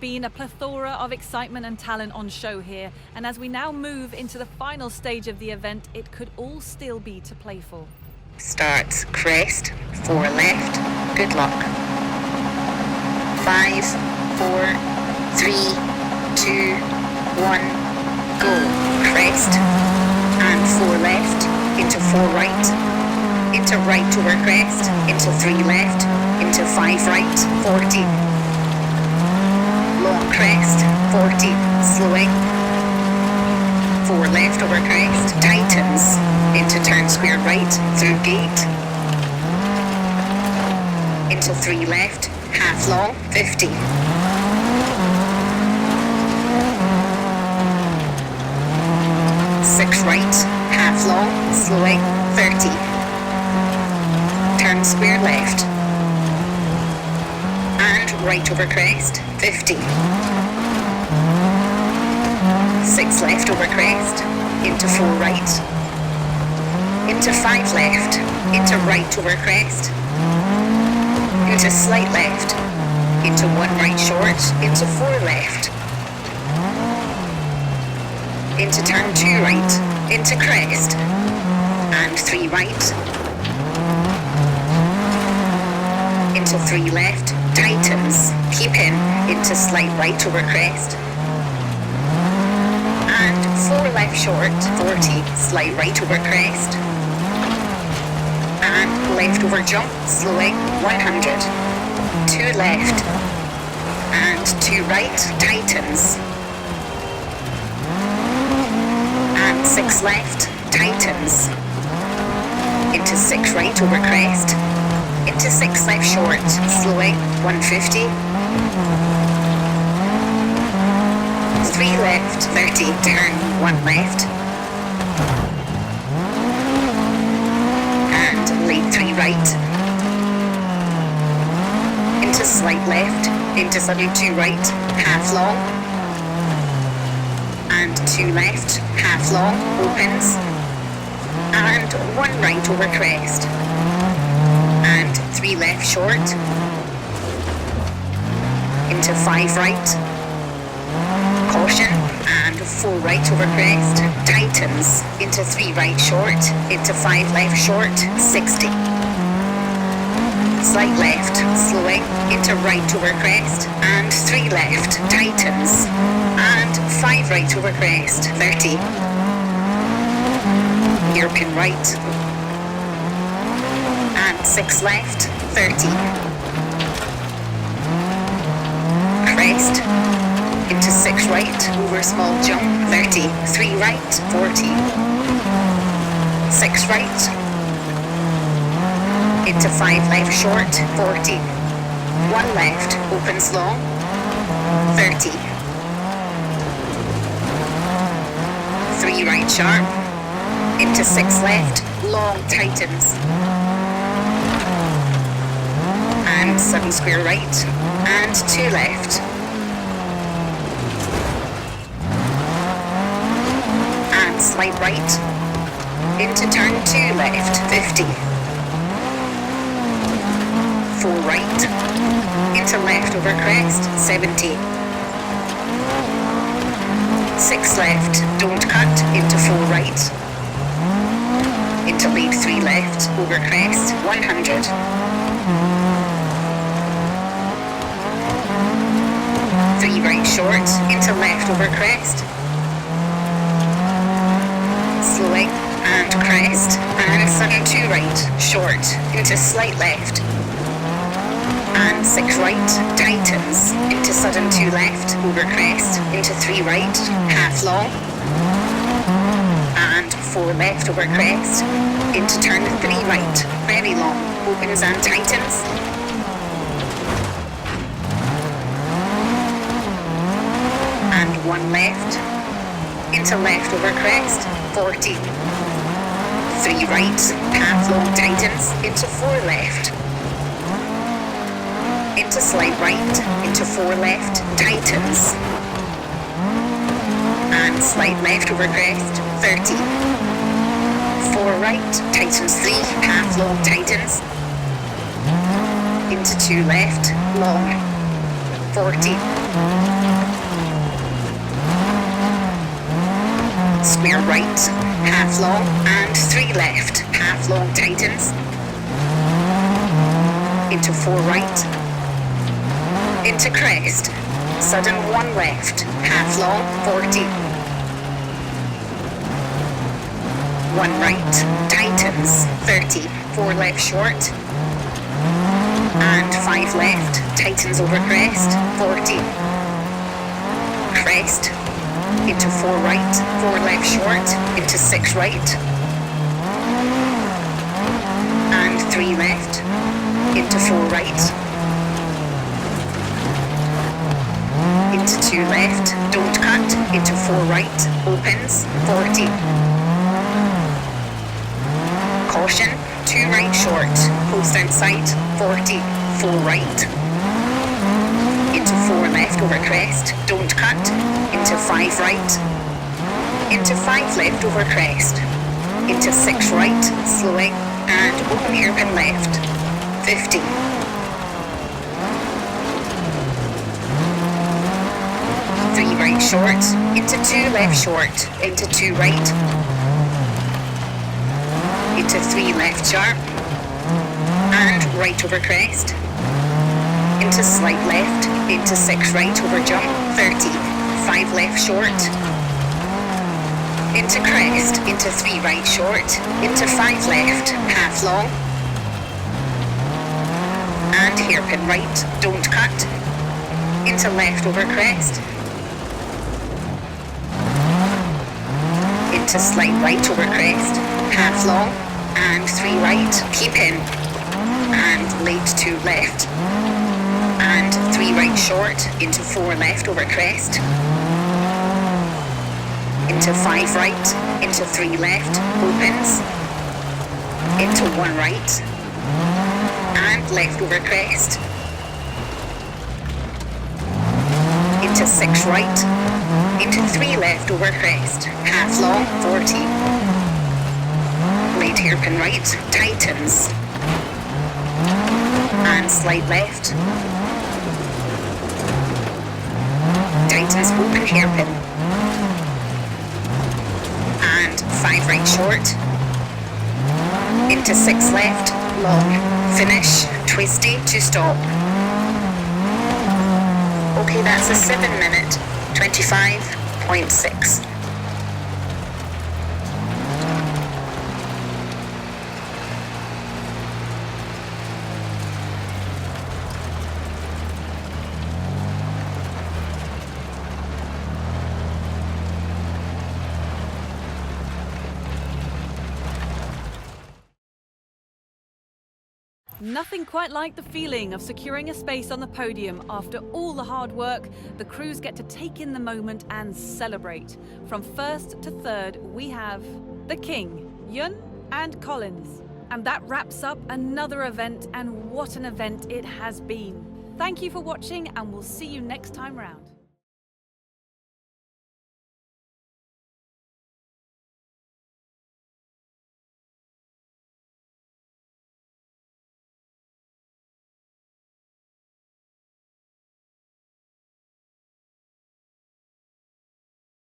been a plethora of excitement and talent on show here, and as we now move into the final stage of the event, it could all still be to play for. Starts crest, 4 left, good luck. 5, 4, 3, 2, 1, go. Crest, and 4 left, into 4 right, into right over crest, into 3 left, into 5 right, 40. Long crest, 40, slowing. 4 left over crest, tightens, into turn square right, through gate. Into 3 left, half long, 50. 6 right, half long, slowing, 30. Turn square left. And right over crest, 50. 6 left over crest, into 4 right. Into 5 left, into right over crest. Into slight left, into 1 right short, into 4 left. Into turn 2 right, into crest, and 3 right. Into 3 left, tightens, keep in, into slight right over crest. And 4 left short, 40, slight right over crest. And left over jump, slowing, 100. 2 left, and 2 right, tightens. And 6 left, tightens. Into 6 right over crest. Into 6 left short, slowing, 150. 3 left, 30, turn, 1 left. And lead 3 right. Into slight left, into sudden 2 right, half long. And 2 left, half long, opens. And 1 right over crest. And 3 left short. Into 5 right. Caution, and 4 right over crest, tightens, into 3 right short, into 5 left short, 60. Slight left, slowing, into right over crest, and 3 left, tightens, and 5 right over crest, 30. Hairpin right, and 6 left, 30. Crest, into 6 right, over small jump, 30, 3 right, 40, 6 right, into 5 left short, 40, 1 left, opens long, 30, 3 right sharp, into 6 left, long tightens, and 7 square right, and 2 left, slight right, into turn 2 left, 50. 4 right, into left over crest, 70. 6 left, don't cut, into 4 right. Into lead 3 left, over crest, 100. 3 right short, into left over crest. Slowing, and crest, and sudden 2 right, short, into slight left. And 6 right, tightens, into sudden 2 left, over crest, into 3 right, half long. And 4 left over crest, into turn 3 right, very long, opens and tightens. And 1 left, into left over crest, 40. 3 right, half long tightens, into 4 left. Into slight right, into 4 left, tightens. And slight left over crest, 30. 4 right, tightens 3, half long tightens. Into 2 left, long. 40. Square right, half long, and 3 left, half long tightens. Into 4 right. Into crest. Sudden 1 left, half long, 40. 1 right, tightens, 30, 4 left short. And 5 left, tightens over crest, 40. Crest, into 4 right, 4 left short, into 6 right. And 3 left, into 4 right. Into 2 left, don't cut, into 4 right, opens, 40. Caution, 2 right short, post outside, 40, 4 right. Into 4 left over crest, don't cut, into 5 right. Into 5 left over crest, into 6 right, slowing, and open hairpin left, 50. 3 right short, into 2 left short, into 2 right, into 3 left sharp, and right over crest, into slight left, into 6 right over jump, 30, 5 left short, into crest, into 3 right short, into 5 left, half long, and hairpin right, don't cut, into left over crest, into slight right over crest, half long, and 3 right, keep in, and late 2 left, and 3 right short, into 4 left over crest, into 5 right, into 3 left, opens, into 1 right, and left over crest, into 6 right, into 3 left over crest, half long, 40, late hairpin right, tightens, and slight left, tightens open hairpin, and 5 right short, into 6 left, long, finish, twisty to stop. Okay, that's a 7-minute, 25.6. Nothing quite like the feeling of securing a space on the podium. After all the hard work, the crews get to take in the moment and celebrate. From first to third, we have the King, Yun and Collins. And that wraps up another event, and what an event it has been. Thank you for watching, and we'll see you next time round.